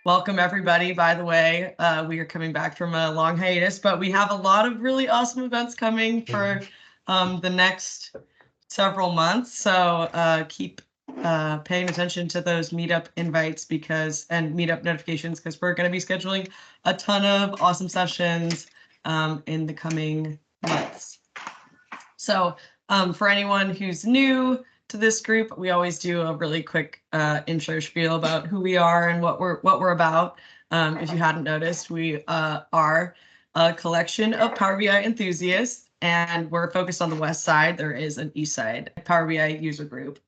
Welcome everybody. By the way, we are coming back from a long hiatus, but we have a lot of really awesome events coming for the next several months. So keep paying attention to those meetup invites and meetup notifications, because we're going to be scheduling a ton of awesome sessions in the coming months. So for anyone who's new to this group, we always do a really quick intro spiel about who we are and what we're about. If you hadn't noticed, we are a collection of Power BI enthusiasts, and we're focused on the west side. There is an east side Power BI user group.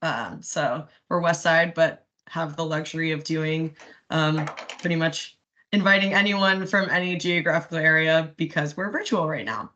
So we're west side, but have the luxury of doing pretty much inviting anyone from any geographical area because we're virtual right now.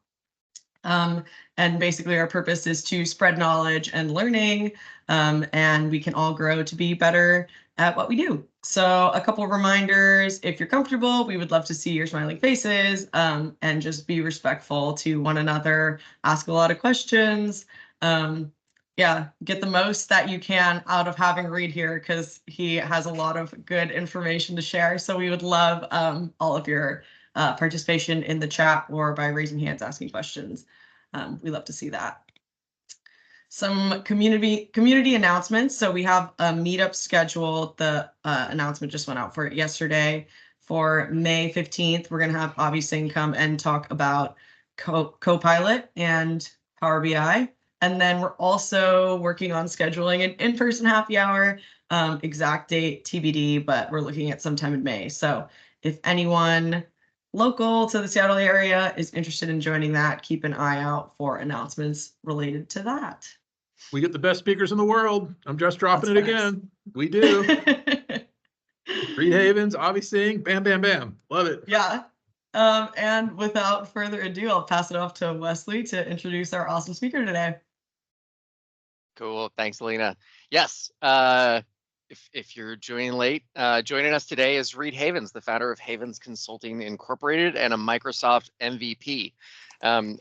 And basically our purpose is to spread knowledge and learning, and we can all grow to be better at what we do. So a couple of reminders: if you're comfortable, we would love to see your smiling faces, and just be respectful to one another, ask a lot of questions. Yeah, get the most that you can out of having Reid here, because he has a lot of good information to share. So we would love all of your participation in the chat or by raising hands, asking questions. We love to see that. Some community announcements. So we have a meetup scheduled. The announcement just went out for it yesterday. For May 15th, we're going to have Avi Singh come and talk about Copilot and Power BI. And then we're also working on scheduling an in-person happy hour. Exact date TBD, but we're looking at sometime in May. So if anyone local to the Seattle area is interested in joining that, keep an eye out for announcements related to that. We get the best speakers in the world. I'm just dropping it again. We do. Reid Havens, Avi Singh, bam, bam, bam. Love it. Yeah. And without further ado, I'll pass it off to Wesley to introduce our awesome speaker today. Cool. Thanks, Alina. Yes. If you're joining late, joining us today is Reid Havens, the founder of Havens Consulting Incorporated and a Microsoft MVP.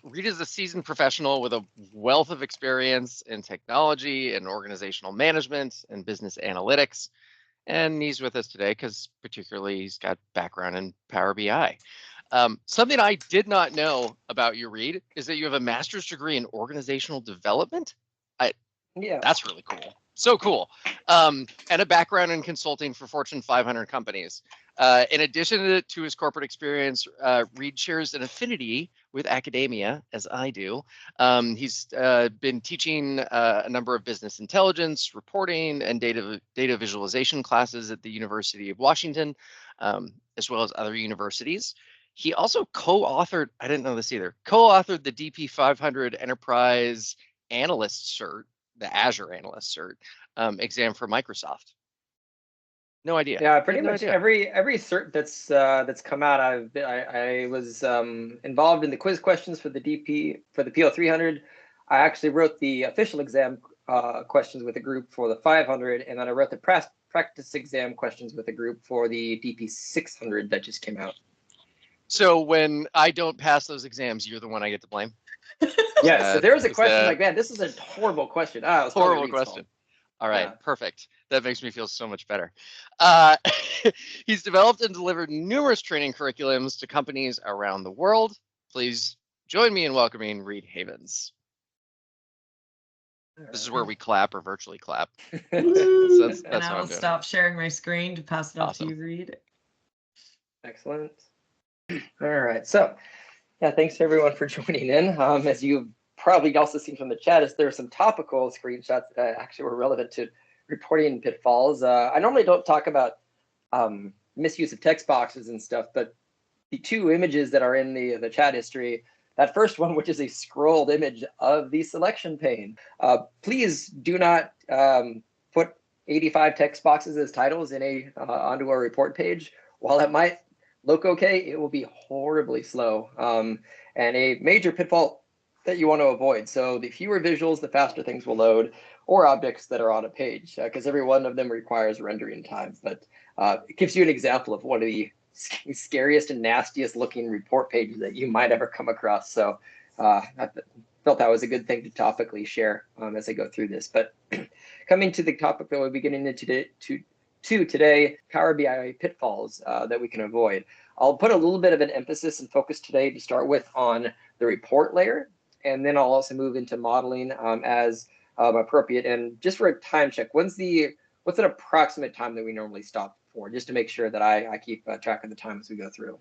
Reid is a seasoned professional with a wealth of experience in technology and organizational management and business analytics. And he's with us today because particularly he's got background in Power BI. Something I did not know about you, Reid, is that you have a master's degree in organizational development. Yeah, that's really cool. So cool. And a background in consulting for Fortune 500 companies. In addition to his corporate experience, Reid shares an affinity with academia, as I do. He's been teaching a number of business intelligence, reporting, and data visualization classes at the University of Washington, as well as other universities. He also co-authored, I didn't know this either, co-authored the DP 500 Enterprise Analyst Cert, the Azure Analyst Cert exam for Microsoft. No idea. Yeah, pretty much every cert that's come out, I was involved in the quiz questions for the PL 300. I actually wrote the official exam questions with a group for the 500, and then I wrote the practice exam questions with a group for the DP 600 that just came out. So when I don't pass those exams, you're the one I get to blame? Yes, so there was a question like, man, this is a horrible question. Ah, it was horrible question. All right, yeah. Perfect. That makes me feel so much better. He's developed and delivered numerous training curriculums to companies around the world. Please join me in welcoming Reid Havens. This is where we clap or virtually clap. That's and I will stop sharing my screen to pass it off to you, Reid. Excellent. All right, so yeah, thanks everyone for joining in. As you've probably also seen from the chat, there are some topical screenshots that actually were relevant to reporting in Pitfalls. I normally don't talk about misuse of text boxes and stuff, but the two images that are in the chat history, that first one, which is a scrolled image of the selection pane, please do not put 85 text boxes as titles in onto a report page. While it might look okay, it will be horribly slow, and a major pitfall that you want to avoid. So the fewer visuals, the faster things will load, or objects that are on a page, because every one of them requires rendering time. But it gives you an example of one of the scariest and nastiest looking report pages that you might ever come across. So I felt that was a good thing to topically share as I go through this. But coming to the topic that we'll be getting into 2 today, Power BI pitfalls that we can avoid. I'll put a little bit of an emphasis and focus today to start with on the report layer, and then I'll also move into modeling as appropriate. And just for a time check, what's an approximate time that we normally stop for, just to make sure that I keep track of the time as we go through?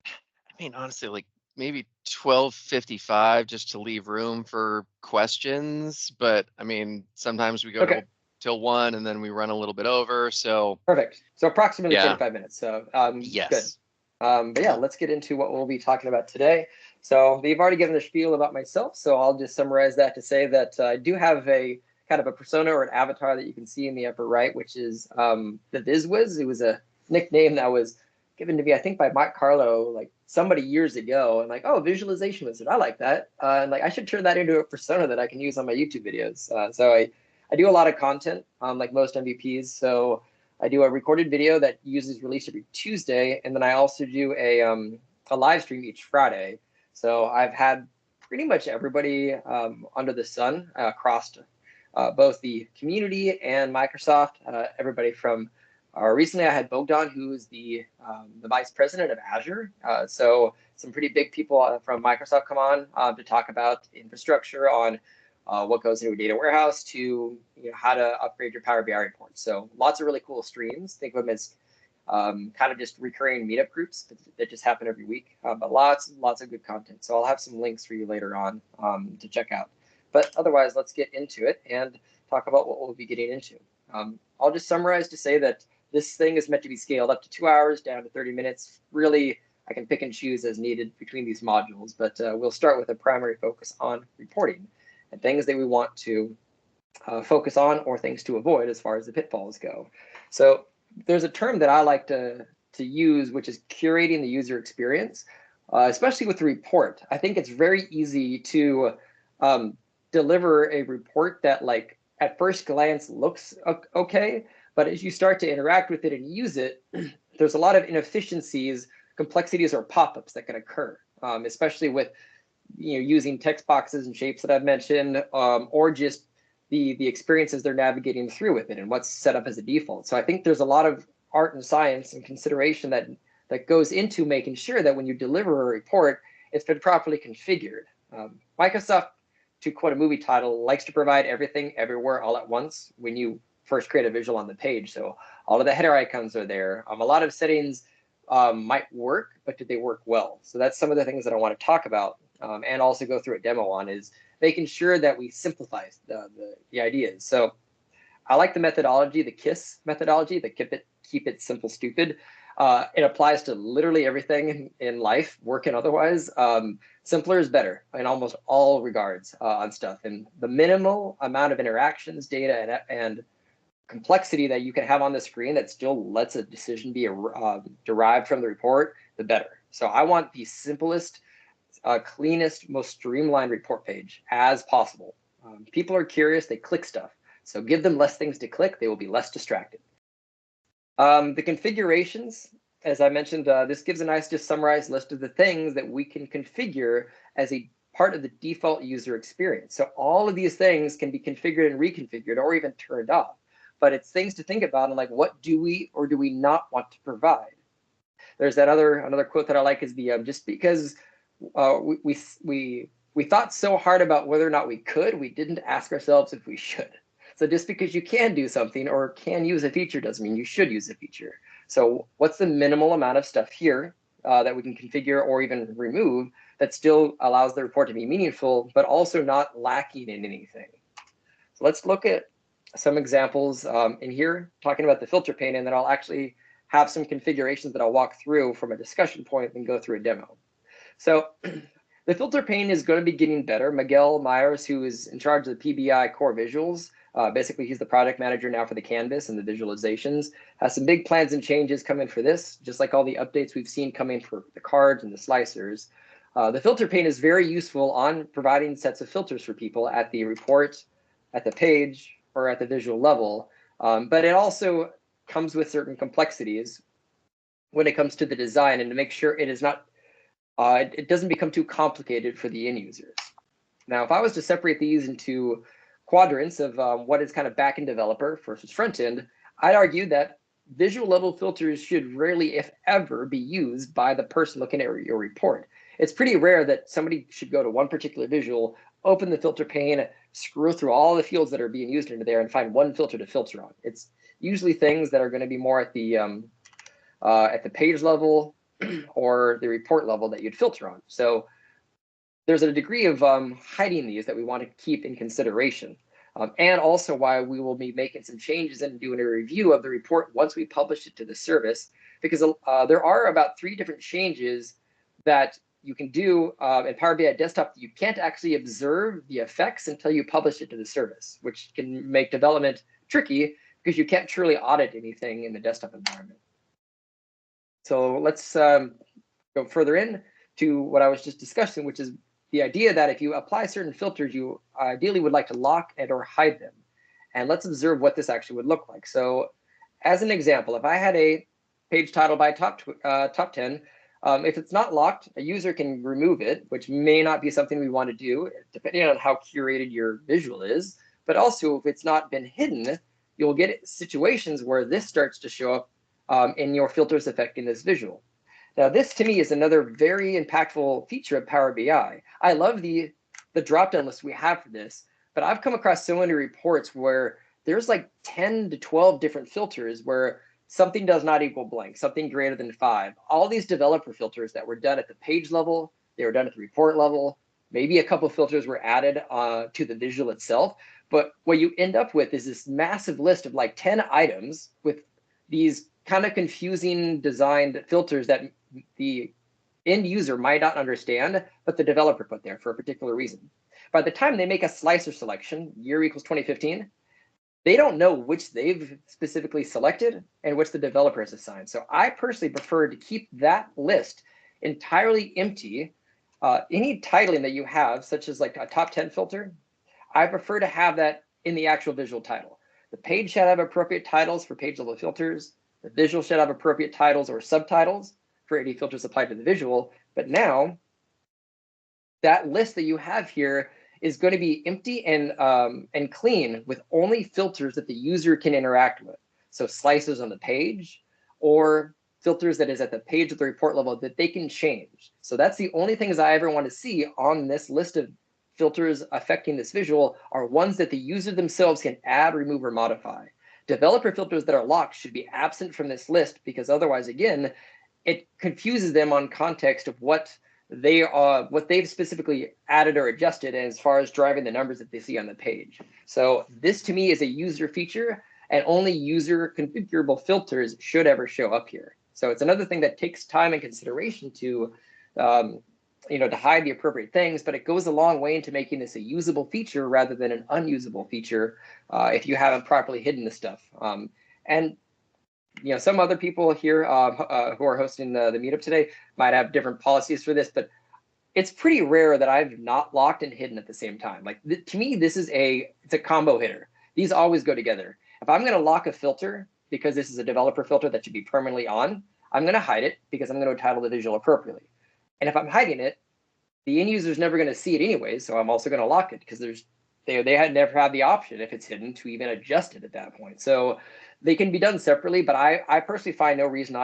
I mean, honestly, like maybe 12:55 just to leave room for questions. But I mean, sometimes we go Okay. till 1 and then we run a little bit over. So Perfect. So approximately Yeah. 45 minutes. So yes. good. But yeah, let's get into what we'll be talking about today. So they've already given the spiel about myself, so I'll just summarize that to say that I do have a kind of a persona or an avatar that you can see in the upper right, which is the VizWiz. It was a nickname that was given to me, I think, by Mike Carlo, like somebody years ago. And like, oh, visualization wizard, I like that. And like, I should turn that into a persona that I can use on my YouTube videos. So I do a lot of content, like most MVPs. So I do a recorded video that uses release every Tuesday, and then I also do a live stream each Friday. So I've had pretty much everybody under the sun across both the community and Microsoft. Everybody from recently, I had Bogdan, who is the vice president of Azure. So some pretty big people from Microsoft come on to talk about infrastructure on what goes into a data warehouse to how to upgrade your Power BI reports. So lots of really cool streams. Think of them as kind of just recurring meetup groups that just happen every week, but lots of good content. So I'll have some links for you later on to check out. But otherwise, let's get into it and talk about what we'll be getting into. I'll just summarize to say that this thing is meant to be scaled up to 2 hours, down to 30 minutes. Really, I can pick and choose as needed between these modules, but we'll start with a primary focus on reporting and things that we want to focus on or things to avoid as far as the pitfalls go. So there's a term that I like to use, which is curating the user experience, especially with the report. I think it's very easy to deliver a report that, like, at first glance looks okay, but as you start to interact with it and use it, there's a lot of inefficiencies, complexities, or pop-ups that can occur, especially with using text boxes and shapes that I've mentioned, or just the experiences they're navigating through with it and what's set up as a default. So I think there's a lot of art and science and consideration that goes into making sure that when you deliver a report, it's been properly configured. Microsoft, to quote a movie title, likes to provide everything everywhere all at once when you first create a visual on the page. So all of the header icons are there. A lot of settings might work, but do they work well? So that's some of the things that I want to talk about and also go through a demo on, is making sure that we simplify the ideas. So I like the methodology, the KISS methodology, the keep it simple, stupid. It applies to literally everything in life, work and otherwise. Simpler is better in almost all regards on stuff. And the minimal amount of interactions, data, and complexity that you can have on the screen that still lets a decision be derived from the report, the better. So I want the simplest, cleanest, most streamlined report page as possible. People are curious, they click stuff. So give them less things to click, they will be less distracted. The configurations, as I mentioned, this gives a nice just summarized list of the things that we can configure as a part of the default user experience. So all of these things can be configured and reconfigured or even turned off. But it's things to think about, and like, what do we or do we not want to provide? There's that another quote that I like is the just because we thought so hard about whether or not we could, we didn't ask ourselves if we should. So just because you can do something or can use a feature doesn't mean you should use a feature. So what's the minimal amount of stuff here that we can configure or even remove that still allows the report to be meaningful, but also not lacking in anything? So let's look at some examples in here, talking about the filter pane, and then I'll actually have some configurations that I'll walk through from a discussion point and go through a demo. So the filter pane is going to be getting better. Miguel Myers, who is in charge of the PBI core visuals, basically he's the product manager now for the canvas and the visualizations, has some big plans and changes coming for this, just like all the updates we've seen coming for the cards and the slicers. The filter pane is very useful on providing sets of filters for people at the report, at the page, or at the visual level, but it also comes with certain complexities when it comes to the design, and to make sure it is not, it doesn't become too complicated for the end users. Now, if I was to separate these into quadrants of what is kind of back-end developer versus front-end, I'd argue that visual level filters should rarely, if ever, be used by the person looking at your report. It's pretty rare that somebody should go to one particular visual, open the filter pane, scroll through all the fields that are being used into there and find one filter to filter on. It's usually things that are going to be more at the page level or the report level that you'd filter on. So there's a degree of hiding these that we want to keep in consideration. And also why we will be making some changes and doing a review of the report once we publish it to the service, because there are about 3 different changes that you can do in Power BI Desktop. You can't actually observe the effects until you publish it to the service, which can make development tricky because you can't truly audit anything in the desktop environment. So let's go further in to what I was just discussing, which is the idea that if you apply certain filters, you ideally would like to lock and or hide them. And let's observe what this actually would look like. So as an example, if I had a page title by top 10, if it's not locked, a user can remove it, which may not be something we want to do, depending on how curated your visual is. But also, if it's not been hidden, you'll get situations where this starts to show up in your filters affecting this visual. Now, this to me is another very impactful feature of Power BI. I love the drop-down list we have for this, but I've come across so many reports where there's like 10 to 12 different filters where something does not equal blank, something greater than 5. All these developer filters that were done at the page level, they were done at the report level. Maybe a couple filters were added to the visual itself. But what you end up with is this massive list of like 10 items with these kind of confusing designed filters that the end user might not understand, but the developer put there for a particular reason. By the time they make a slicer selection, year equals 2015, they don't know which they've specifically selected and which the developer has assigned. So I personally prefer to keep that list entirely empty. Any titling that you have, such as like a top 10 filter, I prefer to have that in the actual visual title. The page should have appropriate titles for page level filters. The visual should have appropriate titles or subtitles for any filters applied to the visual. But now that list that you have here is going to be empty and clean with only filters that the user can interact with. So slices on the page or filters that is at the page of the report level that they can change. So that's the only things I ever want to see on this list of filters affecting this visual are ones that the user themselves can add, remove, or modify. Developer filters that are locked should be absent from this list because otherwise, again, it confuses them on context of what they've specifically added or adjusted as far as driving the numbers that they see on the page. So this to me is a user feature, and only user configurable filters should ever show up here. So it's another thing that takes time and consideration to to hide the appropriate things, but it goes a long way into making this a usable feature rather than an unusable feature if you haven't properly hidden the stuff. And some other people here who are hosting the meetup today might have different policies for this, but it's pretty rare that I've not locked and hidden at the same time. Like to me, this is it's a combo hitter. These always go together. If I'm going to lock a filter because this is a developer filter that should be permanently on, I'm going to hide it because I'm going to title the visual appropriately. And if I'm hiding it, the end user is never going to see it anyway, so I'm also going to lock it because they had never had the option if it's hidden to even adjust it at that point. So they can be done separately, but I personally find no reason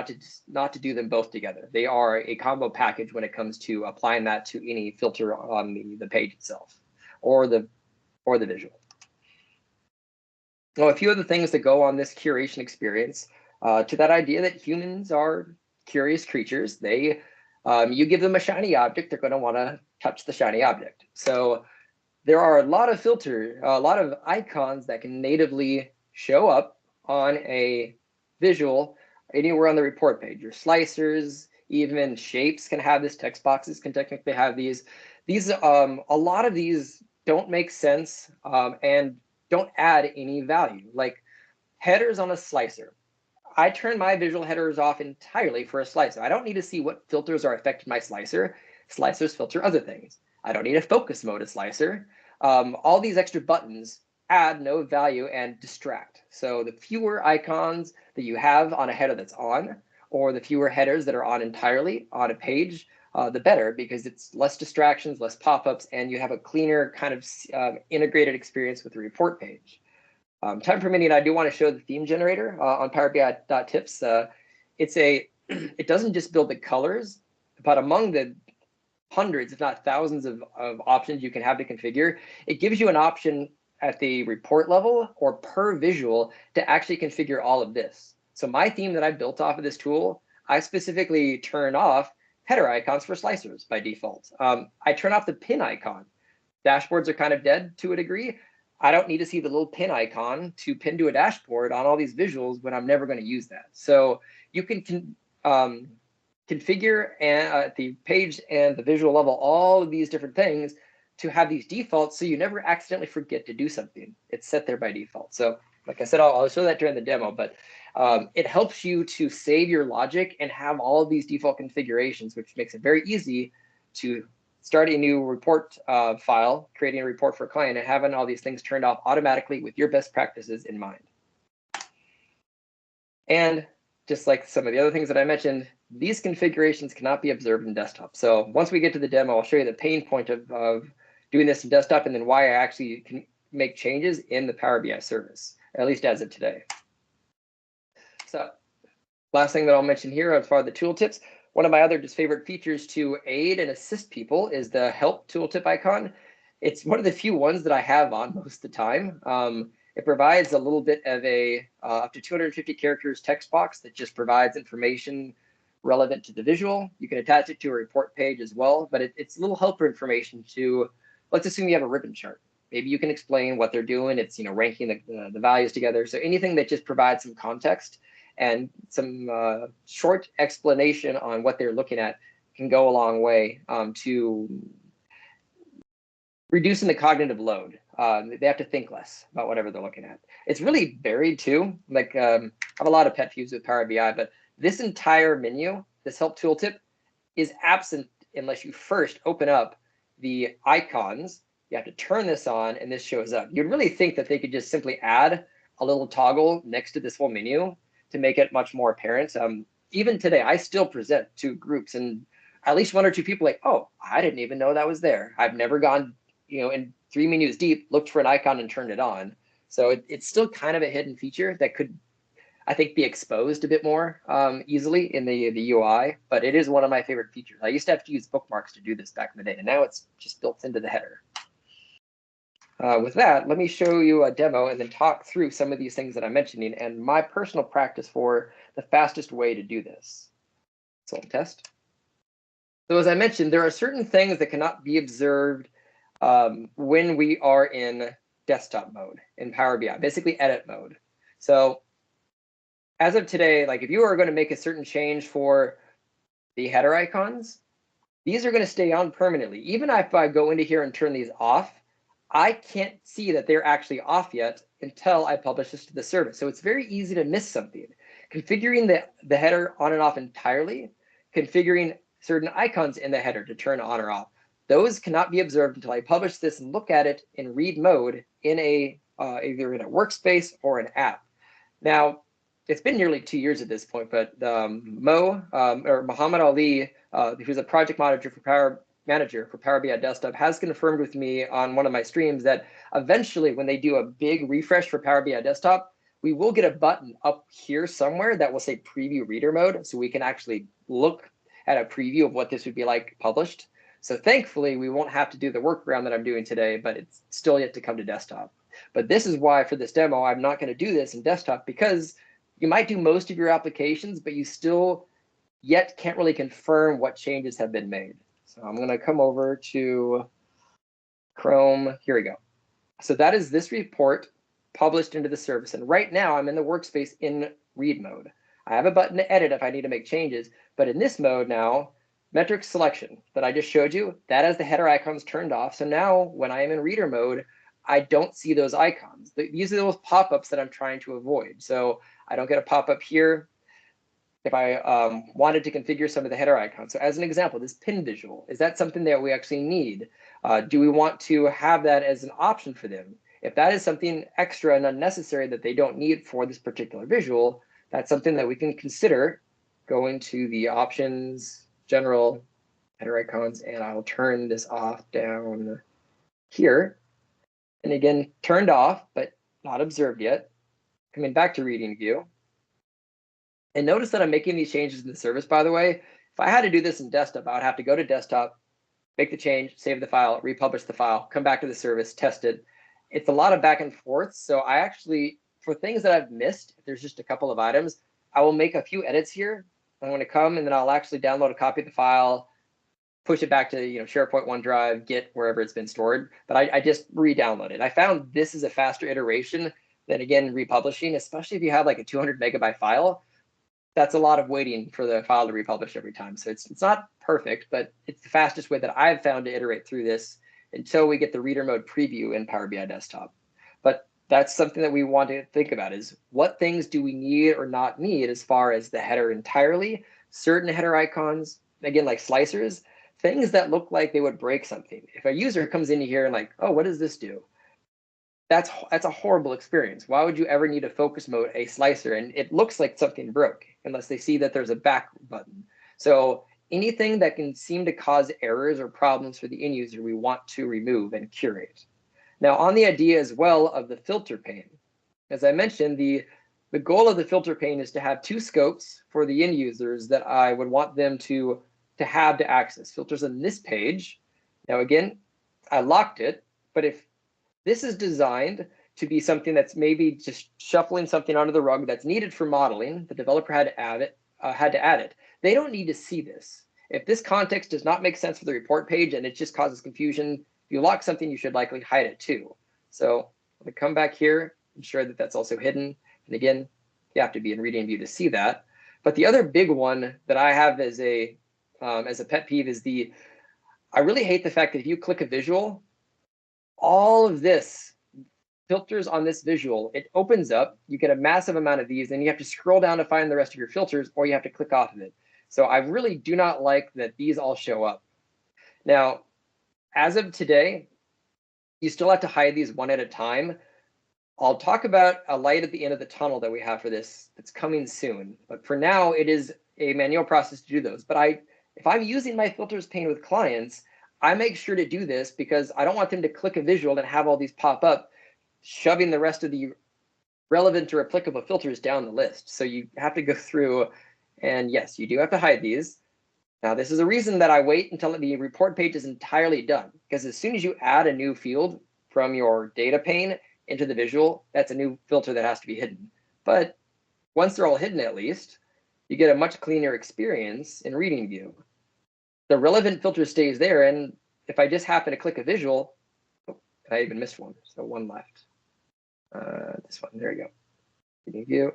not to do them both together. They are a combo package when it comes to applying that to any filter on the page itself or the visual. Well, a few of the things that go on this curation experience to that idea that humans are curious creatures. You give them a shiny object, they're going to want to touch the shiny object. So there are a lot of filters, a lot of icons that can natively show up on a visual anywhere on the report page. Your slicers, even shapes can have this. Text boxes can technically have these. A lot of these don't make sense and don't add any value. Like headers on a slicer. I turn my visual headers off entirely for a slicer. I don't need to see what filters are affecting my slicer. Slicers filter other things. I don't need a focus mode a slicer. All these extra buttons add no value and distract. So the fewer icons that you have on a header that's on, or the fewer headers that are on entirely on a page, the better, because it's less distractions, less pop-ups, and you have a cleaner kind of integrated experience with the report page. Time permitting, I do want to show the theme generator on Power BI.tips. It doesn't just build the colors, but among the hundreds, if not thousands of options you can have to configure, it gives you an option at the report level or per visual to actually configure all of this. So my theme that I built off of this tool, I specifically turn off header icons for slicers by default. I turn off the pin icon. Dashboards are kind of dead to a degree. I don't need to see the little pin icon to pin to a dashboard on all these visuals when I'm never going to use that. So you can configure at the page and the visual level all of these different things to have these defaults so you never accidentally forget to do something. It's set there by default. So like I said, I'll show that during the demo, but it helps you to save your logic and have all of these default configurations, which makes it very easy to start a new report file, creating a report for a client, and having all these things turned off automatically with your best practices in mind. And just like some of the other things that I mentioned, these configurations cannot be observed in desktop. So once we get to the demo, I'll show you the pain point of doing this in desktop and then why I actually can make changes in the Power BI service, at least as of today. So last thing that I'll mention here as far as the tooltips, one of my other just favorite features to aid and assist people is the help tooltip icon. It's one of the few ones that I have on most of the time. It provides a little bit of a up to 250 characters text box that just provides information relevant to the visual. You can attach it to a report page as well, but it's a little helper information to, let's assume you have a ribbon chart. Maybe you can explain what they're doing. It's ranking the values together. So anything that just provides some context and some short explanation on what they're looking at can go a long way to reducing the cognitive load. They have to think less about whatever they're looking at. It's really varied too. Like I have a lot of pet peeves with Power BI, but this entire menu, this help tooltip, is absent unless you first open up the icons. You have to turn this on and this shows up. You'd really think that they could just simply add a little toggle next to this whole menu to make it much more apparent. Even today, I still present to groups and at least one or two people like, oh, I didn't even know that was there. I've never gone, in 3 menus deep, looked for an icon and turned it on. So it's still kind of a hidden feature that could, I think, be exposed a bit more easily in the UI, but it is one of my favorite features. I used to have to use bookmarks to do this back in the day, and now it's just built into the header. With that, let me show you a demo and then talk through some of these things that I'm mentioning and my personal practice for the fastest way to do this. So test. So as I mentioned, there are certain things that cannot be observed when we are in desktop mode in Power BI, basically edit mode. So as of today, like if you are going to make a certain change for the header icons, these are going to stay on permanently. Even if I go into here and turn these off, I can't see that they're actually off yet until I publish this to the service. So it's very easy to miss something. Configuring the header on and off entirely, configuring certain icons in the header to turn on or off, those cannot be observed until I publish this and look at it in read mode in either in a workspace or an app. Now, it's been nearly 2 years at this point, but Muhammad Ali, who's a project manager for Power BI Desktop, has confirmed with me on one of my streams that eventually when they do a big refresh for Power BI Desktop, we will get a button up here somewhere that will say preview reader mode, so we can actually look at a preview of what this would be like published. So thankfully, we won't have to do the workaround that I'm doing today, but it's still yet to come to desktop. But this is why for this demo, I'm not going to do this in desktop, because you might do most of your applications, but you still yet can't really confirm what changes have been made. So I'm going to come over to Chrome. Here we go. So that is this report published into the service. And right now I'm in the workspace in read mode. I have a button to edit if I need to make changes. But in this mode now, metric selection that I just showed you, that has the header icons turned off. So now when I am in reader mode, I don't see those icons. These are those pop-ups that I'm trying to avoid. So I don't get a pop-up here if I wanted to configure some of the header icons. So as an example, this pin visual, is that something that we actually need? Do we want to have that as an option for them? If that is something extra and unnecessary that they don't need for this particular visual, that's something that we can consider going to the options, general, header icons, and I'll turn this off down here. And again, turned off, but not observed yet. Coming back to reading view. And notice that I'm making these changes in the service, by the way. If I had to do this in desktop, I would have to go to desktop, make the change, save the file, republish the file, come back to the service, test it. It's a lot of back and forth. So I actually, for things that I've missed, if there's just a couple of items, I will make a few edits here. I'm going to come and then I'll actually download a copy of the file, push it back to SharePoint, OneDrive, Git, wherever it's been stored. But I just re-download it. I found this is a faster iteration than, again, republishing, especially if you have like a 200 megabyte file. That's a lot of waiting for the file to republish every time. So it's not perfect, but it's the fastest way that I've found to iterate through this until we get the reader mode preview in Power BI Desktop. But that's something that we want to think about, is what things do we need or not need as far as the header entirely, certain header icons, again, like slicers, things that look like they would break something. If a user comes into here and like, oh, what does this do? That's a horrible experience. Why would you ever need a focus mode, a slicer, and it looks like something broke unless they see that there's a back button. So anything that can seem to cause errors or problems for the end user, we want to remove and curate. Now, on the idea as well of the filter pane, as I mentioned, the goal of the filter pane is to have two scopes for the end users that I would want them to have to access. Filters on this page. Now, again, I locked it, but if this is designed to be something that's maybe just shuffling something onto the rug that's needed for modeling. The developer had to add it. They don't need to see this. If this context does not make sense for the report page and it just causes confusion, if you lock something, you should likely hide it too. So I'm going to come back here, ensure that that's also hidden. And again, you have to be in reading view to see that. But the other big one that I have as a pet peeve is I really hate the fact that if you click a visual, all of this filters on this visual, it opens up, you get a massive amount of these, and you have to scroll down to find the rest of your filters, or you have to click off of it. So I really do not like that these all show up. Now, as of today, you still have to hide these one at a time. I'll talk about a light at the end of the tunnel that we have for this that's coming soon. But for now, it is a manual process to do those. But if I'm using my filters pane with clients, I make sure to do this because I don't want them to click a visual and have all these pop up, shoving the rest of the relevant or applicable filters down the list. So you have to go through, and yes, you do have to hide these. Now, this is a reason that I wait until the report page is entirely done, because as soon as you add a new field from your data pane into the visual, that's a new filter that has to be hidden. But once they're all hidden, at least, you get a much cleaner experience in reading view. The relevant filter stays there, and if I just happen to click a visual, I even missed one, so one left. This one, there you go. Reading view.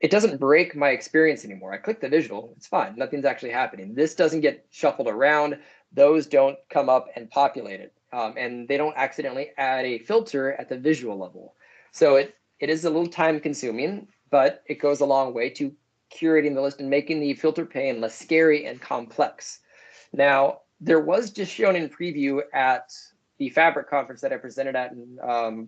It doesn't break my experience anymore. I click the visual, it's fine, nothing's actually happening. This doesn't get shuffled around, those don't come up and populate it, and they don't accidentally add a filter at the visual level. So it is a little time consuming, but it goes a long way to curating the list and making the filter pane less scary and complex. Now, there was just shown in preview at the Fabric conference that I presented at a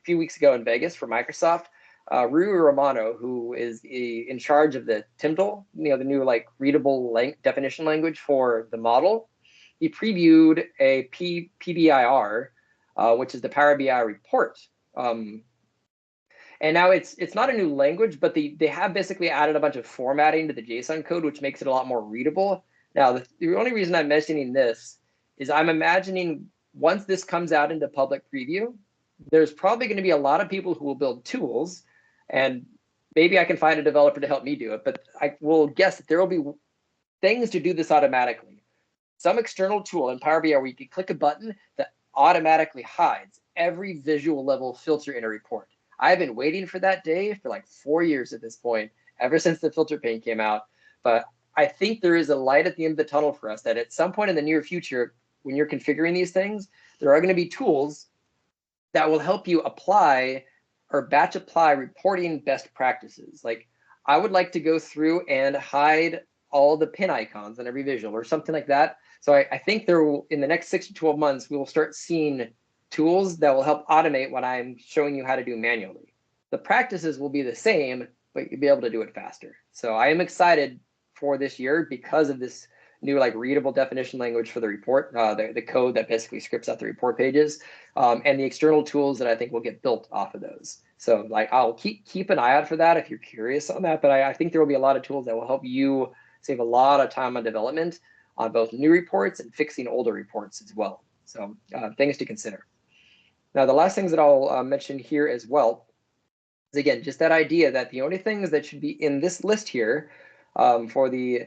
few weeks ago in Vegas for Microsoft. Rui Romano, who is in charge of the TIMDL, the new readable definition language for the model, he previewed a PBIR, which is the Power BI report. And now it's not a new language, but they have basically added a bunch of formatting to the JSON code, which makes it a lot more readable. Now, the only reason I'm mentioning this is I'm imagining once this comes out into public preview, there's probably going to be a lot of people who will build tools, and maybe I can find a developer to help me do it, but I will guess that there will be things to do this automatically. Some external tool in Power BI where you can click a button that automatically hides every visual level filter in a report. I've been waiting for that day for like 4 years at this point, ever since the filter pane came out. But I think there is a light at the end of the tunnel for us that at some point in the near future, when you're configuring these things, there are going to be tools that will help you apply or batch apply reporting best practices. Like I would like to go through and hide all the pin icons on every visual or something like that. So I think there will, in the next 6 to 12 months, we will start seeing tools that will help automate what I'm showing you how to do manually. The practices will be the same, but you'll be able to do it faster. So I am excited for this year because of this new like readable definition language for the report, the code that basically scripts out the report pages, and the external tools that I think will get built off of those. So like I'll keep an eye out for that if you're curious on that. But I think there will be a lot of tools that will help you save a lot of time on development on both new reports and fixing older reports as well. So things to consider. Now, the last things that I'll mention here as well is, again, just that idea that the only things that should be in this list here for the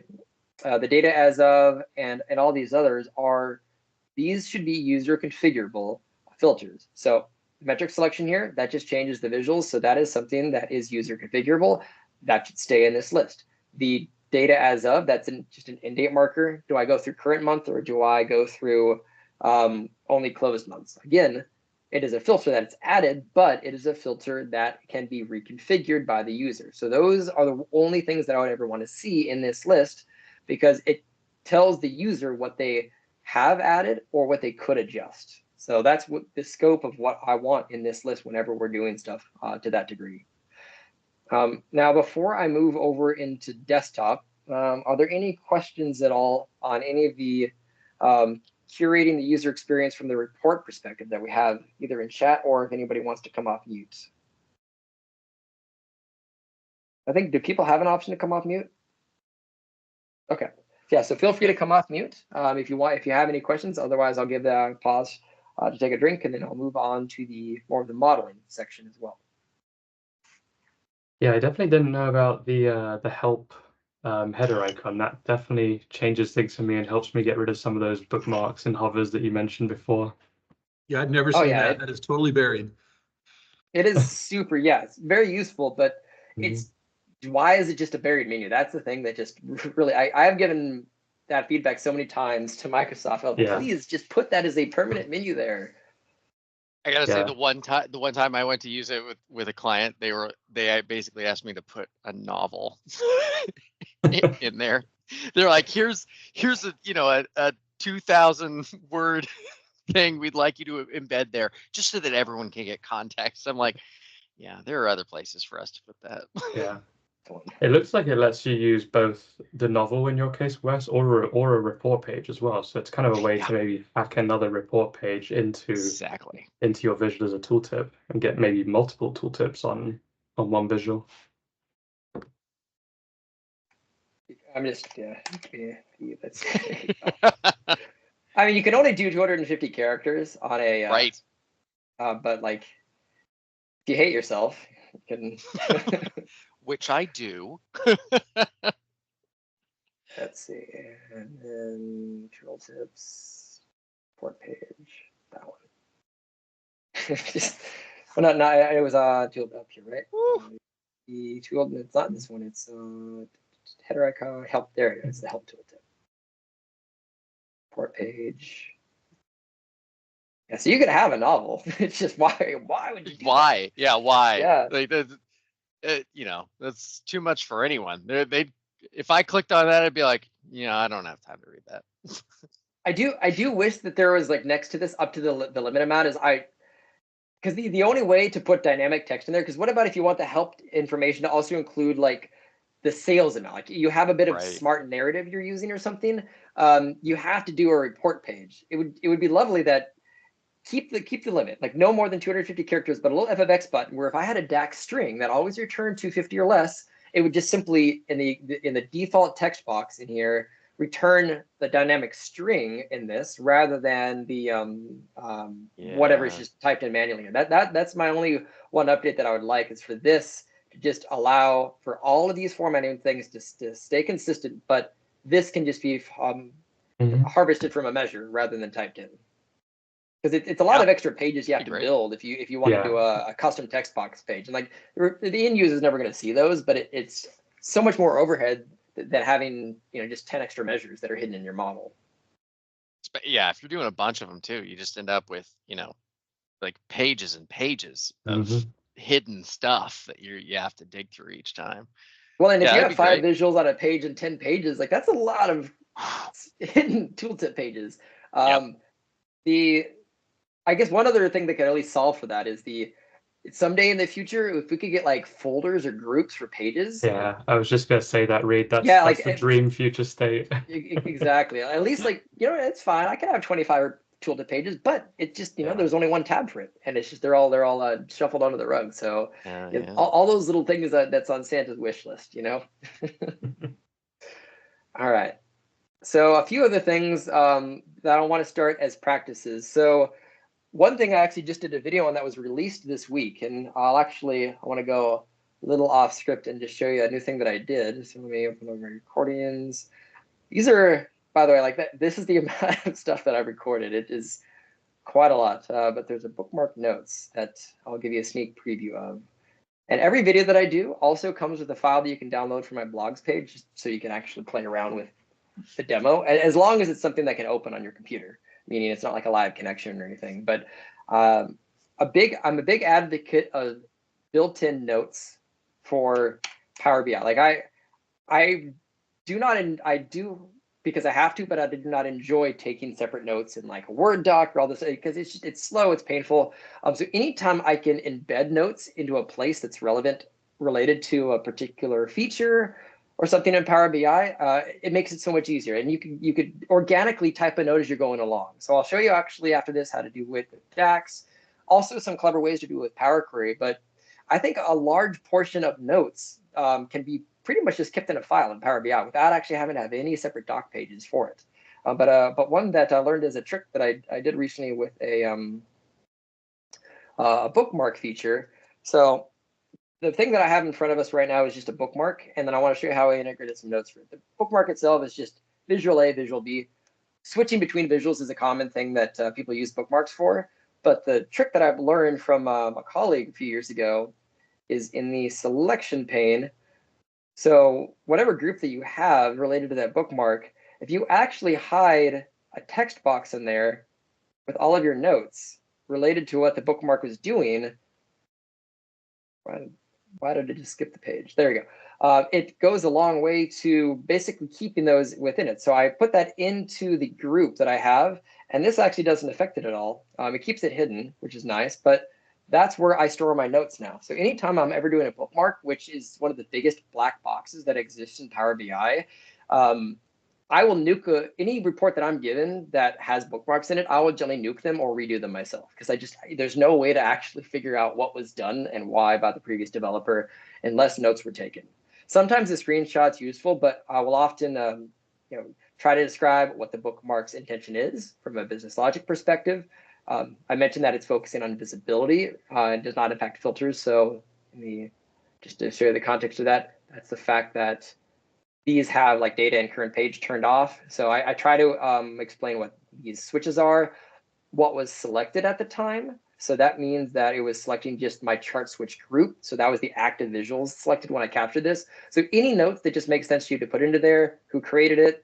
data as of and all these others are, these should be user configurable filters. So metric selection here, that just changes the visuals. So that is something that is user configurable. That should stay in this list. The data as of, that's just an end date marker. Do I go through current month or do I go through only closed months? Again, it is a filter that's added, but it is a filter that can be reconfigured by the user. So those are the only things that I would ever want to see in this list, because it tells the user what they have added or what they could adjust. So that's what the scope of what I want in this list whenever we're doing stuff to that degree. Now, before I move over into desktop, are there any questions at all on any of the curating the user experience from the report perspective that we have either in chat or if anybody wants to come off mute? I think, do people have an option to come off mute? Okay. Yeah, so feel free to come off mute if you want, if you have any questions. Otherwise, I'll give that a pause to take a drink, and then I'll move on to the more of the modeling section as well. Yeah, I definitely didn't know about the help header icon. That definitely changes things for me and helps me get rid of some of those bookmarks and hovers that you mentioned before. Yeah, I'd never seen that. That is totally buried. It is super, yeah, it's very useful, but it's, why is it just a buried menu? That's the thing that just really, I have given that feedback so many times to Microsoft. Oh, please just put that as a permanent menu there. I gotta say, the one time I went to use it with a client, they basically asked me to put a novel in there. They're like, here's a 2,000 word thing we'd like you to embed there, just so that everyone can get context. I'm like, yeah, there are other places for us to put that. Yeah. It looks like it lets you use both the novel in your case, Wes, or a report page as well. So it's kind of a way to maybe hack another report page into your visual as a tooltip and get maybe multiple tooltips on one visual. I'm just that's I mean, you can only do 250 characters on a right. But like, if you hate yourself, you can. Which I do. Let's see, and then tooltips, report page, that one. Just, well, not it was tool up here, right? The tool, it's not this one. It's header icon, help. There it is, the help tooltip. Report page. Yeah, so you could have a novel. It's just why would you do that? Yeah, why? Yeah. Like, that's too much for anyone. If I clicked on that, I'd be like, I don't have time to read that. I do wish that there was like next to this up to the limit amount is because the only way to put dynamic text in there, because what about if you want the help information to also include like the sales amount, like you have a bit of smart narrative you're using or something, you have to do a report page. It would be lovely that keep the limit, like no more than 250 characters, but a little FFX button where if I had a DAX string that always returned 250 or less, it would just simply in the default text box in here return the dynamic string in this rather than the whatever is just typed in manually. And that's my only one update that I would like, is for this to just allow for all of these formatting things to stay consistent, but this can just be harvested from a measure rather than typed in. Because it's a lot of extra pages you have to build if you want to do a custom text box page. And like the end user is never going to see those, but it's so much more overhead than having just 10 extra measures that are hidden in your model. Yeah, if you're doing a bunch of them too, you just end up with like pages and pages of hidden stuff that you have to dig through each time. Well, and if you have 5 visuals on a page and 10 pages, like that's a lot of hidden tooltip pages. I guess one other thing that can at least solve for that is someday in the future, if we could get like folders or groups for pages. Yeah, I was just gonna say that, Reid. That's Yeah, that's like the dream future state. exactly. At least like, it's fine. I can have 25 tooltip pages, but it just, there's only one tab for it, and it's just they're all shuffled onto the rug. So all those little things that's on Santa's wish list, All right. So a few other things that I want to start as practices. So one thing I actually just did a video on that was released this week, and I want to go a little off script and just show you a new thing that I did. So let me open up my recordings. These are, by the way, like that. This is the amount of stuff that I've recorded. It is quite a lot, but there's a bookmark notes that I'll give you a sneak preview of. And every video that I do also comes with a file that you can download from my blogs page, so you can actually play around with the demo, as long as it's something that can open on your computer, meaning it's not like a live connection or anything. But I'm a big advocate of built-in notes for Power BI. Like I do because I have to, but I did not enjoy taking separate notes in like a Word doc or all this, because it's slow, it's painful. So anytime I can embed notes into a place that's related to a particular feature or something in Power BI, it makes it so much easier. And you could organically type a note as you're going along. So I'll show you actually after this how to do with DAX, also some clever ways to do it with Power Query. But I think a large portion of notes can be pretty much just kept in a file in Power BI without actually having to have any separate doc pages for it. But one that I learned as a trick that I did recently with a bookmark feature. So the thing that I have in front of us right now is just a bookmark, and then I want to show you how I integrated some notes for it. The bookmark itself is just Visual A, Visual B. Switching between visuals is a common thing that people use bookmarks for. But the trick that I've learned from a colleague a few years ago is in the selection pane. So whatever group that you have related to that bookmark, if you actually hide a text box in there with all of your notes related to what the bookmark was doing, why did it just skip the page? There you go. It goes a long way to basically keeping those within it. So I put that into the group that I have, and this actually doesn't affect it at all. It keeps it hidden, which is nice, but that's where I store my notes now. So anytime I'm ever doing a bookmark, which is one of the biggest black boxes that exists in Power BI, I will nuke any report that I'm given that has bookmarks in it. I will generally nuke them or redo them myself, because there's no way to actually figure out what was done and why by the previous developer unless notes were taken. Sometimes the screenshot's useful, but I will often try to describe what the bookmark's intention is from a business logic perspective. I mentioned that it's focusing on visibility and does not impact filters. So just to show you the context of that, that's the fact that these have like data and current page turned off. So I try to explain what these switches are, what was selected at the time. So that means that it was selecting just my chart switch group. So that was the active visuals selected when I captured this. So any notes that just make sense to you to put into there, who created it,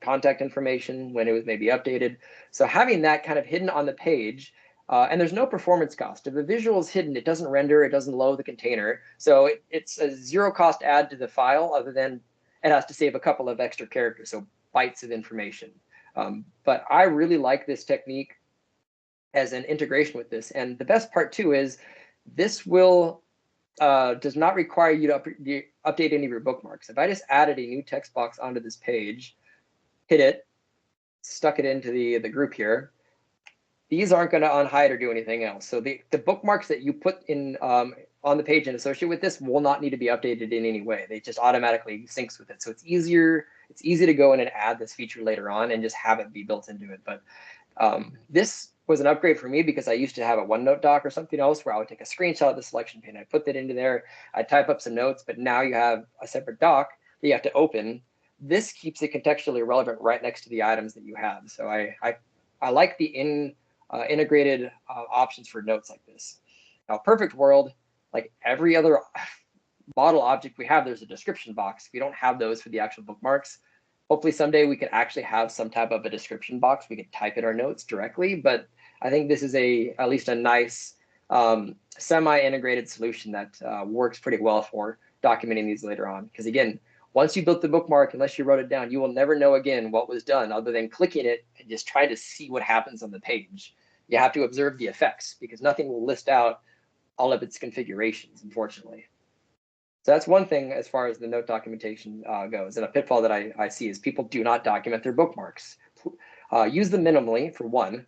contact information, when it was maybe updated. So having that kind of hidden on the page, and there's no performance cost. If a visual is hidden, it doesn't render, it doesn't load the container. So it's a zero cost add to the file, other than it has to save a couple of extra characters, so bytes of information. But I really like this technique as an integration with this. And the best part too is this will does not require you to update any of your bookmarks. If I just added a new text box onto this page, hit it, stuck it into the group here, these aren't going to unhide or do anything else. So the bookmarks that you put in on the page and associated with this will not need to be updated in any way. They just automatically syncs with it. So it's easy to go in and add this feature later on and just have it be built into it. But this was an upgrade for me because I used to have a OneNote doc or something else where I would take a screenshot of the selection pane, I'd put that into there, I'd type up some notes, but now you have a separate doc that you have to open. This keeps it contextually relevant right next to the items that you have. So I like the integrated options for notes like this. Now, perfect world, like every other model object we have, there's a description box. We don't have those for the actual bookmarks. Hopefully someday we could actually have some type of a description box. We could type in our notes directly, but I think this is at least a nice semi-integrated solution that works pretty well for documenting these later on. Because again, once you built the bookmark, unless you wrote it down, you will never know again what was done other than clicking it and just trying to see what happens on the page. You have to observe the effects because nothing will list out all of its configurations, unfortunately. So that's one thing as far as the note documentation goes. And a pitfall that I see is people do not document their bookmarks. Use them minimally, for one,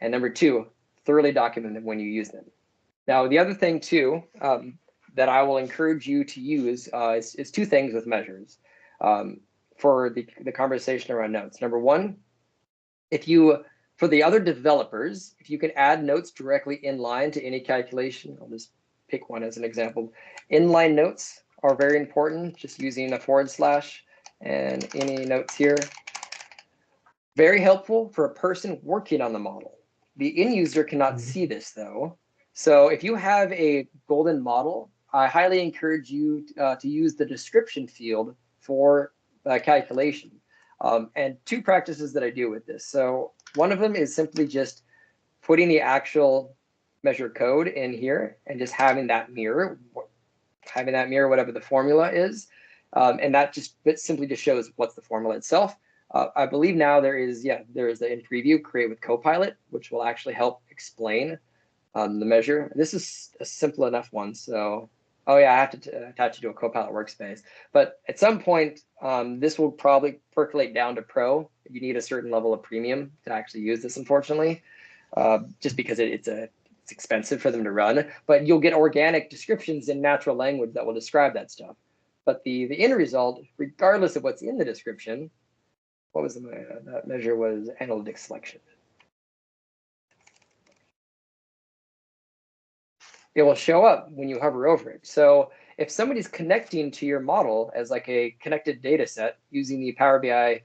and number two, thoroughly document them when you use them. Now, the other thing too that I will encourage you to use is two things with measures for the conversation around notes. Number one, for the other developers, if you can add notes directly in line to any calculation, I'll just pick one as an example. Inline notes are very important, just using a / and any notes here. Very helpful for a person working on the model. The end user cannot see this though. So if you have a golden model, I highly encourage you to use the description field for calculation. And two practices that I do with this. So one of them is simply just putting the actual measure code in here and just having that mirror whatever the formula is. And that simply just shows what's the formula itself. I believe now there is the in preview create with Copilot, which will actually help explain the measure. This is a simple enough one. So, oh yeah, I have to attach it to a Copilot workspace. But at some point, this will probably percolate down to Pro. You need a certain level of premium to actually use this, unfortunately, just because it's expensive for them to run. But you'll get organic descriptions in natural language that will describe that stuff. But the end result, regardless of what's in the description, what was that measure was analytic selection. It will show up when you hover over it. So if somebody's connecting to your model as like a connected data set using the Power BI,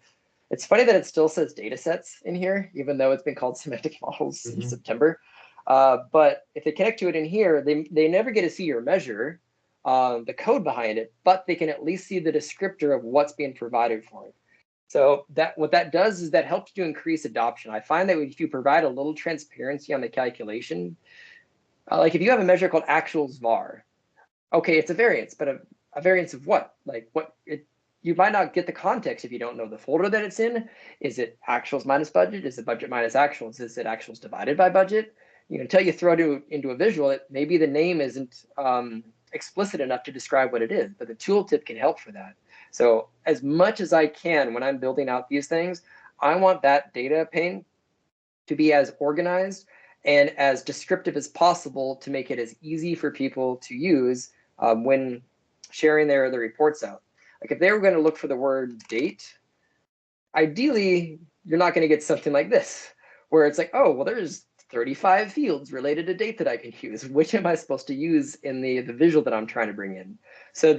it's funny that it still says data sets in here, even though it's been called semantic models since September. But if they connect to it in here, they never get to see your measure, the code behind it, but they can at least see the descriptor of what's being provided for it. So what that does is that helps you increase adoption. I find that if you provide a little transparency on the calculation, like if you have a measure called actuals var, okay, it's a variance, but a variance of what? Like you might not get the context if you don't know the folder that it's in. Is it actuals minus budget? Is it budget minus actuals? Is it actuals divided by budget? Until you throw it into a visual, maybe the name isn't explicit enough to describe what it is, but the tooltip can help for that. So as much as I can when I'm building out these things, I want that data pane to be as organized and as descriptive as possible to make it as easy for people to use when sharing their reports out. Like if they were going to look for the word date, ideally, you're not going to get something like this, where it's like, oh, well, there's 35 fields related to date that I can use. Which am I supposed to use in the visual that I'm trying to bring in? So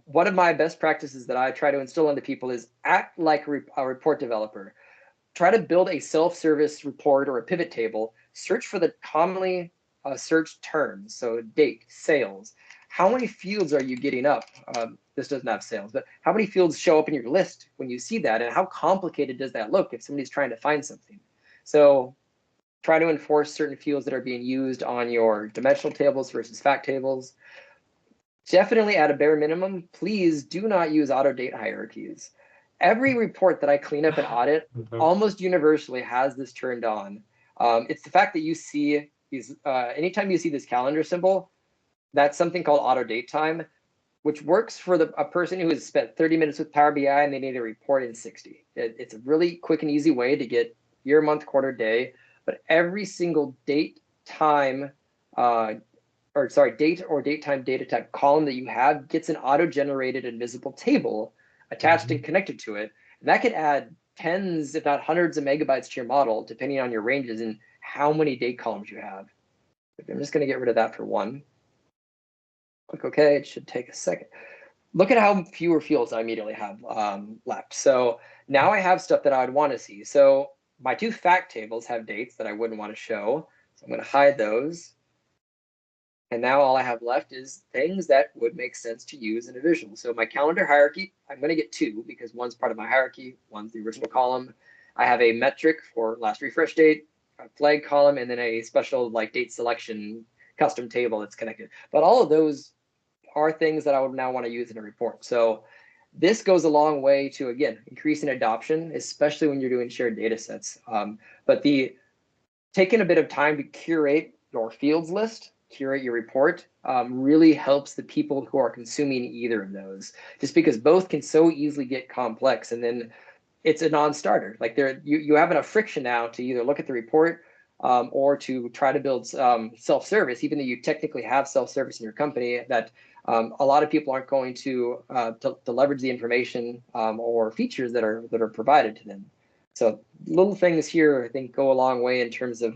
one of my best practices that I try to instill into people is act like a report developer. Try to build a self-service report or a pivot table. Search for the commonly searched terms. So date, sales. How many fields are you getting up? This doesn't have sales, but how many fields show up in your list when you see that? And how complicated does that look if somebody's trying to find something? So try to enforce certain fields that are being used on your dimensional tables versus fact tables. Definitely at a bare minimum, please do not use auto date hierarchies. Every report that I clean up and audit almost universally has this turned on. It's the fact that you see these, anytime you see this calendar symbol, that's something called auto date time, which works for a person who has spent 30 minutes with Power BI and they need a report in 60. It's a really quick and easy way to get year, month, quarter, day, but every single date, time, date or date time data type column that you have gets an auto-generated invisible table attached and connected to it. And that could add tens, if not hundreds of megabytes to your model, depending on your ranges and how many date columns you have. I'm just going to get rid of that for one. Click OK. It should take a second. Look at how fewer fields I immediately have left. So now I have stuff that I would want to see. So my two fact tables have dates that I wouldn't want to show. So I'm going to hide those. And now all I have left is things that would make sense to use in a visual. So my calendar hierarchy, I'm going to get two because one's part of my hierarchy, one's the original column. I have a metric for last refresh date, a flag column, and then a special like date selection custom table that's connected. But all of those are things that I would now want to use in a report. So this goes a long way to, again, increasing adoption, especially when you're doing shared data sets. But taking a bit of time to curate your fields list curate your report really helps the people who are consuming either of those, just because both can so easily get complex, and then it's a non-starter. Like you have enough friction now to either look at the report or to try to build self-service, even though you technically have self-service in your company, that a lot of people aren't going to leverage the information or features that are provided to them. So little things here, I think, go a long way in terms of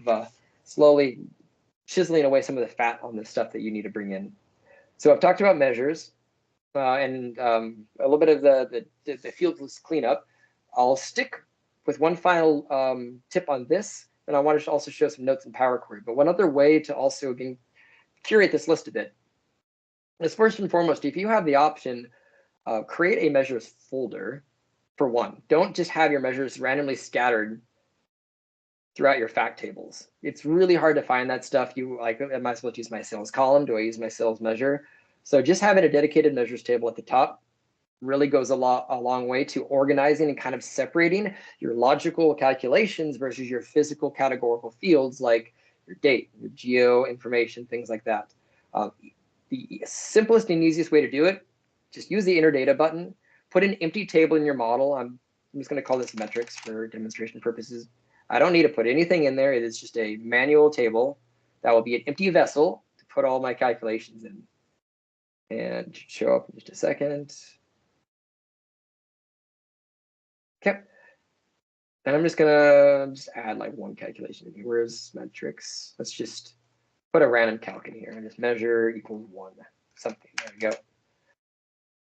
slowly chiseling away some of the fat on the stuff that you need to bring in. So I've talked about measures and a little bit of the field list cleanup. I'll stick with one final tip on this, and I want to also show some notes in Power Query. But one other way to also curate this list a bit is, first and foremost, if you have the option, create a measures folder for one. Don't just have your measures randomly scattered throughout your fact tables. It's really hard to find that stuff. Am I supposed to use my sales column? Do I use my sales measure? So just having a dedicated measures table at the top really goes a long way to organizing and kind of separating your logical calculations versus your physical categorical fields, like your date, your geo information, things like that. The simplest and easiest way to do it, just use the enter data button, put an empty table in your model. I'm just going to call this metrics for demonstration purposes. I don't need to put anything in there. It is just a manual table that will be an empty vessel to put all my calculations in. And show up in just a second. Okay. And I'm just gonna add like one calculation in here. Where's metrics? Let's just put a random calc in here and just measure equals 1, something. There we go.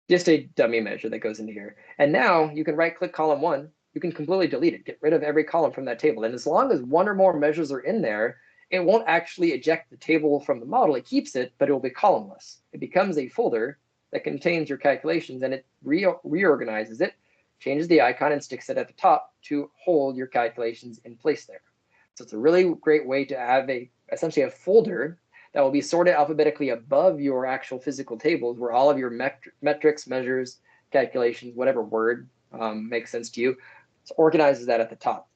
Just a dummy measure that goes into here. And now you can right click column 1. You can completely delete it, get rid of every column from that table. And as long as one or more measures are in there, it won't actually eject the table from the model. It keeps it, but it will be columnless. It becomes a folder that contains your calculations, and it reorganizes it, changes the icon, and sticks it at the top to hold your calculations in place there. So it's a really great way to have essentially a folder that will be sorted alphabetically above your actual physical tables, where all of your metrics, measures, calculations, whatever word makes sense to you, so organizes that at the top.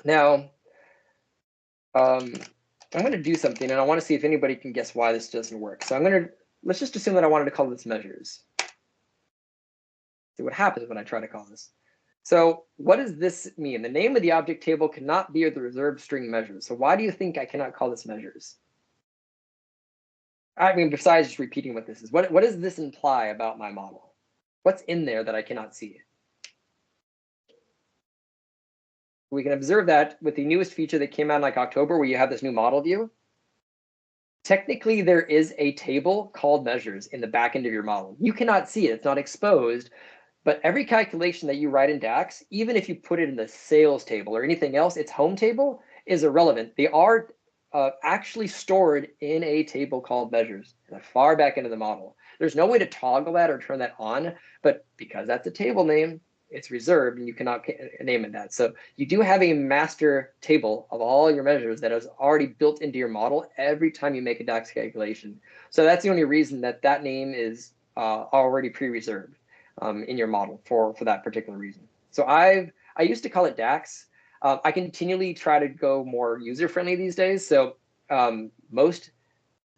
Now, I'm going to do something, and I want to see if anybody can guess why this doesn't work. So let's just assume that I wanted to call this measures. See what happens when I try to call this. So what does this mean? The name of the object table cannot be the reserved string measures. So why do you think I cannot call this measures? I mean, besides just repeating what this is, what does this imply about my model? What's in there that I cannot see? We can observe that with the newest feature that came out in like October, where you have this new model view. Technically, there is a table called measures in the back end of your model. You cannot see it, it's not exposed, but every calculation that you write in DAX, even if you put it in the sales table or anything else, its home table is irrelevant. They are actually stored in a table called measures, in the far back end of the model. There's no way to toggle that or turn that on, but because that's a table name, it's reserved and you cannot name it that. So you do have a master table of all your measures that is already built into your model every time you make a DAX calculation. So that's the only reason that that name is already pre-reserved in your model for that particular reason. So I used to call it DAX. I continually try to go more user-friendly these days. So most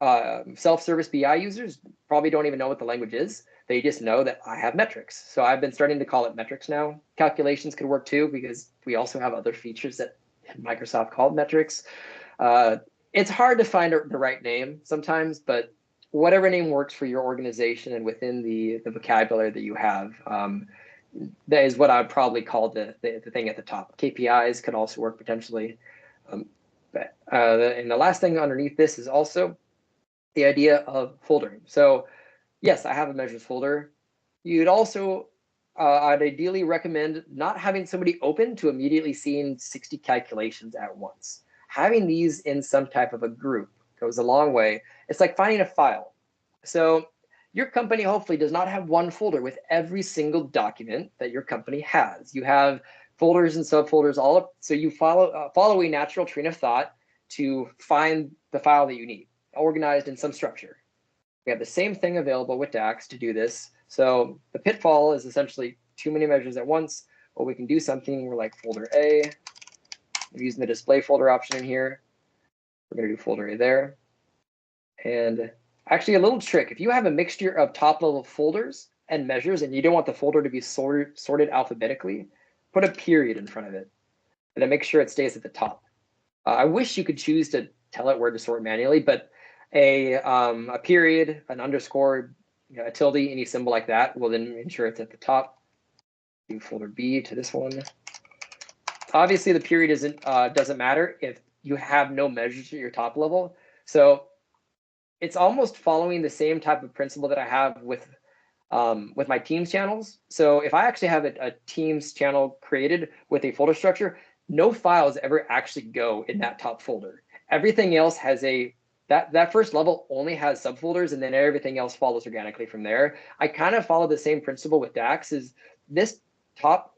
self-service BI users probably don't even know what the language is. They just know that I have metrics. So I've been starting to call it metrics now. Calculations could work too, because we also have other features that Microsoft called metrics. It's hard to find the right name sometimes, but whatever name works for your organization and within the vocabulary that you have, that is what I would probably call the thing at the top. KPIs could also work potentially. And the last thing underneath this is also the idea of foldering. So yes, I have a measures folder. You'd also, I'd ideally recommend not having somebody open to immediately seeing 60 calculations at once. Having these in some type of a group goes a long way. It's like finding a file. So your company hopefully does not have one folder with every single document that your company has. You have folders and subfolders, all up, so you follow a natural train of thought to find the file that you need, organized in some structure. We have the same thing available with DAX to do this. So the pitfall is essentially too many measures at once. Or we can do something, we're like folder A. I'm using the display folder option in here. We're going to do folder A there. And actually a little trick, if you have a mixture of top level folders and measures and you don't want the folder to be sorted alphabetically, put a period in front of it and then make sure it stays at the top. I wish you could choose to tell it where to sort manually, but a period, an underscore, a tilde, any symbol like that will then ensure it's at the top. Do folder B to this one. Obviously, the period doesn't matter if you have no measures at your top level. So it's almost following the same type of principle that I have with my Teams channels. So if I actually have a Teams channel created with a folder structure, no files ever actually go in that top folder. Everything else has that first level only has subfolders, and then everything else follows organically from there. I kind of follow the same principle with DAX. Is this top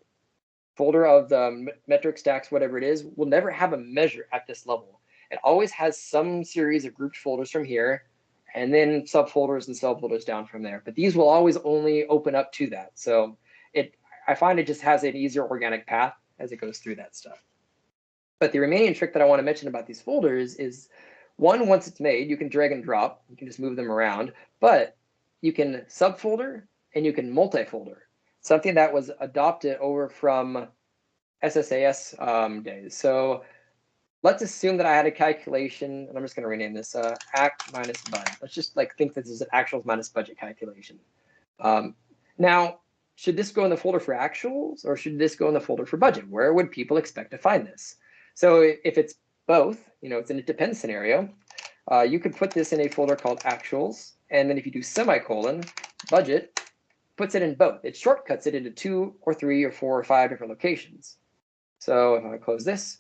folder of the metrics, DAX, whatever it is, will never have a measure at this level. It always has some series of grouped folders from here, and then subfolders and subfolders down from there. But these will always only open up to that. So I find it just has an easier organic path as it goes through that stuff. But the remaining trick that I want to mention about these folders is, one, once it's made, you can drag and drop. You can just move them around, but you can subfolder and you can multi-folder. Something that was adopted over from SSAS days. So let's assume that I had a calculation, and I'm just going to rename this act minus bud. Let's just think that this is an actuals minus budget calculation. Now, should this go in the folder for actuals or should this go in the folder for budget? Where would people expect to find this? So if it's both, it's in a depends scenario, you could put this in a folder called actuals. And then if you do semicolon, budget puts it in both. It shortcuts it into 2 or 3 or 4 or 5 different locations. So if I close this,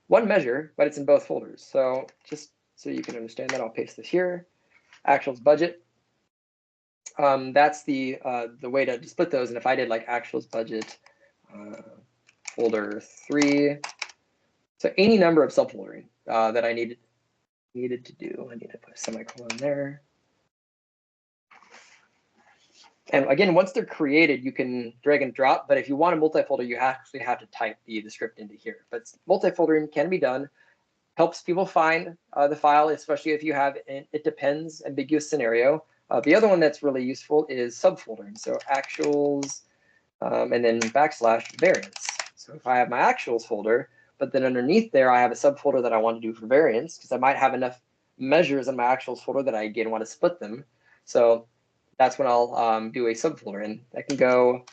one measure, but it's in both folders. So just so you can understand that, I'll paste this here. Actuals budget. That's the way to split those. And if I did actuals budget folder 3, so any number of subfoldering that I needed to do, I need to put a semicolon there. And again, once they're created, you can drag and drop. But if you want a multi-folder, you actually have to type the script into here. But multi-foldering can be done. Helps people find the file, especially if you have it depends ambiguous scenario. The other one that's really useful is subfoldering. So actuals and then \variance. So if I have my actuals folder, but then underneath there, I have a subfolder that I want to do for variance because I might have enough measures in my actuals folder that I again want to split them. So that's when I'll do a subfolder, and that can go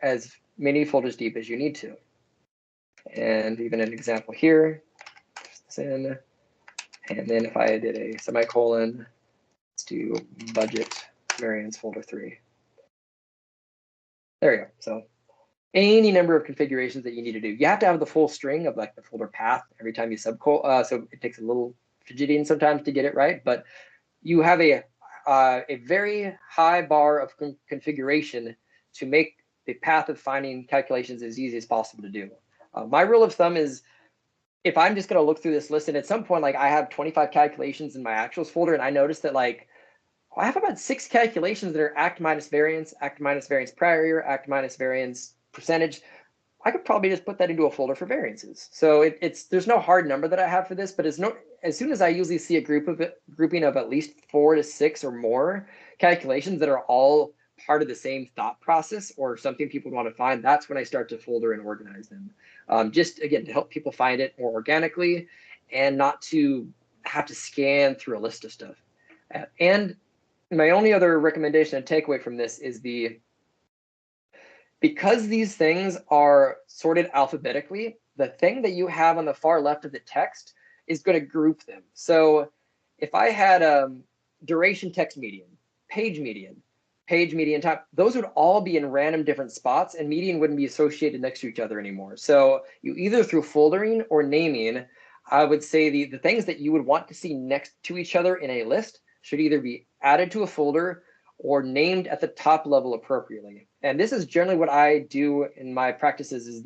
as many folders deep as you need to. And even an example here, this in, and then if I did a semicolon, let's do budget variance folder 3. There you go. So any number of configurations that you need to do. You have to have the full string of the folder path every time you subcolon. So it takes a little fidgeting sometimes to get it right, but you have a very high bar of configuration to make the path of finding calculations as easy as possible to do. My rule of thumb is if I'm just going to look through this list and at some point I have 25 calculations in my actuals folder and I notice that I have about 6 calculations that are act minus variance prior year, act minus variance percentage, I could probably just put that into a folder for variances. So there's no hard number that I have for this, but as soon as I usually see a grouping of at least 4 to 6 or more calculations that are all part of the same thought process or something people want to find, that's when I start to folder and organize them. Just again, to help people find it more organically and not to have to scan through a list of stuff. And my only other recommendation and takeaway from this is because these things are sorted alphabetically, the thing that you have on the far left of the text is going to group them. So if I had duration text median, page median time, those would all be in random different spots and median wouldn't be associated next to each other anymore. So you either through foldering or naming, I would say the things that you would want to see next to each other in a list should either be added to a folder or named at the top level appropriately. And this is generally what I do in my practices is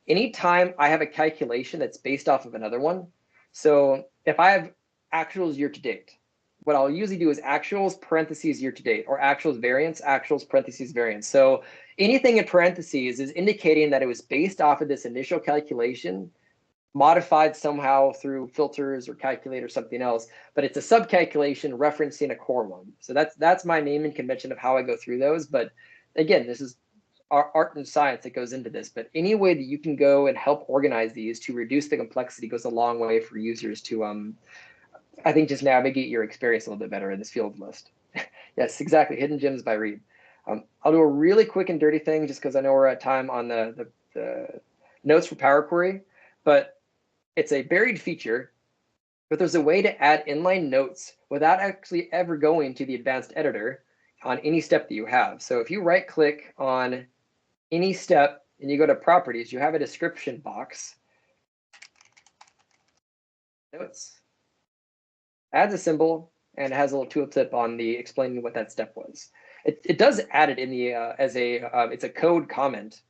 anytime I have a calculation that's based off of another one. So if I have actuals year to date, what I'll usually do is actuals parentheses year to date or actuals variance, actuals parentheses variance. So anything in parentheses is indicating that it was based off of this initial calculation modified somehow through filters or calculate or something else, but it's a sub-calculation referencing a core one. So that's my naming convention of how I go through those. But again, this is art and science that goes into this, but any way that you can go and help organize these to reduce the complexity goes a long way for users to, I think, just navigate your experience a little bit better in this field list. Yes, exactly. Hidden Gems by Reid. I'll do a really quick and dirty thing just because I know we're at time on the notes for Power Query, but it's a buried feature, but there's a way to add inline notes without actually ever going to the advanced editor on any step that you have. So if you right click on any step and you go to properties, you have a description box. Notes, adds a symbol, and has a little tooltip on the explaining what that step was. It does add it in the as a it's a code comment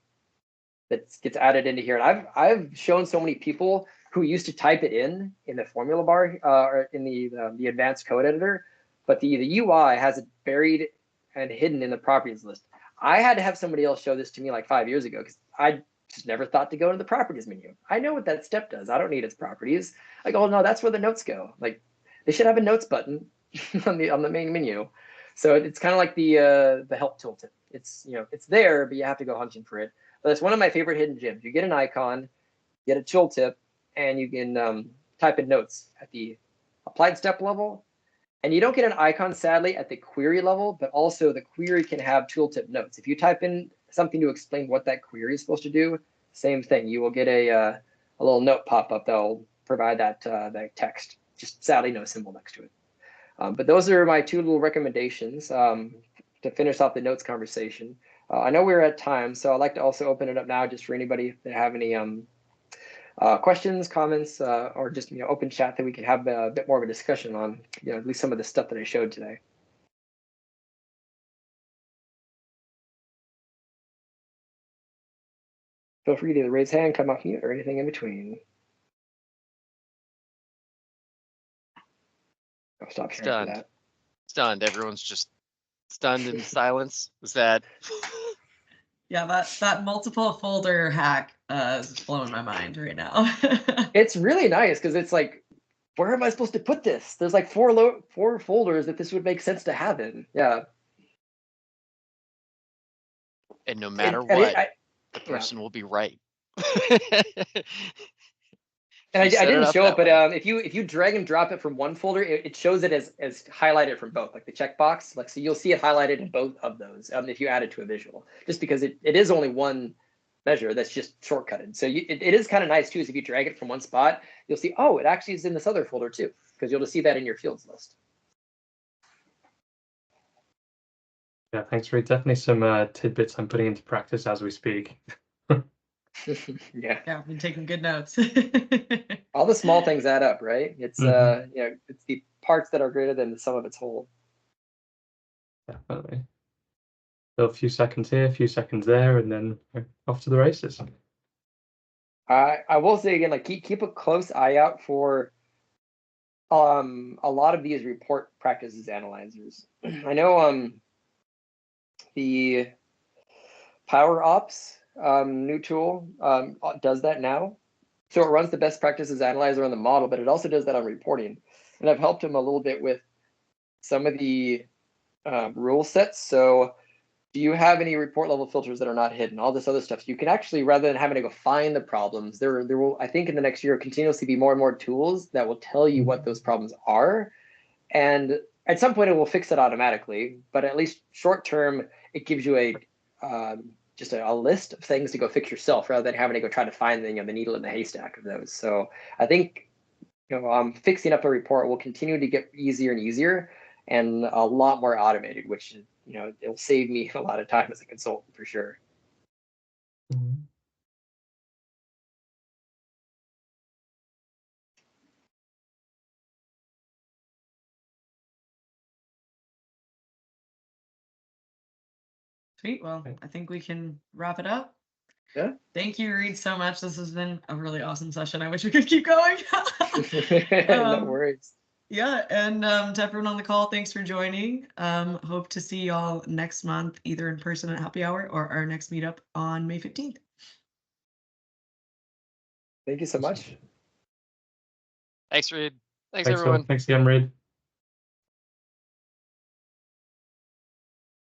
that gets added into here. And I've shown so many people who used to type it in the formula bar or in the advanced code editor, but the UI has it buried and hidden in the properties list. I had to have somebody else show this to me like 5 years ago because I just never thought to go to the properties menu. I know what that step does. I don't need its properties. I go, oh, no, that's where the notes go. Like they should have a notes button on the main menu. So it's kind of like the help tooltip. It's it's there, but you have to go hunting for it. But that's one of my favorite hidden gems. You get an icon, get a tooltip, and you can type in notes at the applied step level. And you don't get an icon, sadly, at the query level, but also the query can have tooltip notes. If you type in something to explain what that query is supposed to do, same thing. You will get a little note pop up that will provide that text. Just sadly, no symbol next to it. But those are my two little recommendations to finish off the notes conversation. I know we're at time, so I'd like to also open it up now just for anybody that have any questions, comments, or just open chat that we can have a bit more of a discussion on at least some of the stuff that I showed today. Feel free to either raise hand, come off mute, or anything in between. I'll stop sharing for that. Stunned. Everyone's just stunned in silence. Was that? Yeah, that multiple folder hack is blowing my mind right now. It's really nice because it's like, where am I supposed to put this? There's like four folders that this would make sense to have in. Yeah. And no matter what, the person will be right. And I didn't show it, but if you drag and drop it from one folder, it shows it as highlighted from both, like the checkbox. Like so, you'll see it highlighted in both of those if you add it to a visual. Just because it is only one measure that's just shortcutted. So it is kind of nice too. Is if you drag it from one spot, you'll see it actually is in this other folder too, because you'll just see that in your fields list. Yeah, thanks, Reid. Definitely some tidbits I'm putting into practice as we speak. Yeah, I've been taking good notes. All the small things add up, right? It's it's the parts that are greater than the sum of its whole. Definitely. So a few seconds here, a few seconds there, and then off to the races. I will say again, like keep a close eye out for a lot of these report practices analyzers. I know the Power Ops new tool does that now. So it runs the best practices analyzer on the model, but it also does that on reporting. And I've helped him a little bit with some of the rule sets. So do you have any report level filters that are not hidden? All this other stuff. So you can actually, rather than having to go find the problems, there will, I think in the next year, continuously be more and more tools that will tell you what those problems are. And at some point it will fix it automatically, but at least short term, it gives you just a list of things to go fix yourself rather than having to go try to find the needle in the haystack of those. So I think fixing up a report will continue to get easier and easier and a lot more automated, which it'll save me a lot of time as a consultant for sure. Mm-hmm. Sweet. Well, I think we can wrap it up. Yeah. Thank you, Reid, so much. This has been a really awesome session. I wish we could keep going. No worries. Yeah, and to everyone on the call, thanks for joining. Hope to see y'all next month, either in person at Happy Hour or our next meetup on May 15th. Thank you so much. Thanks, Reid. Thanks, Phil. everyone. Thanks again, Reid.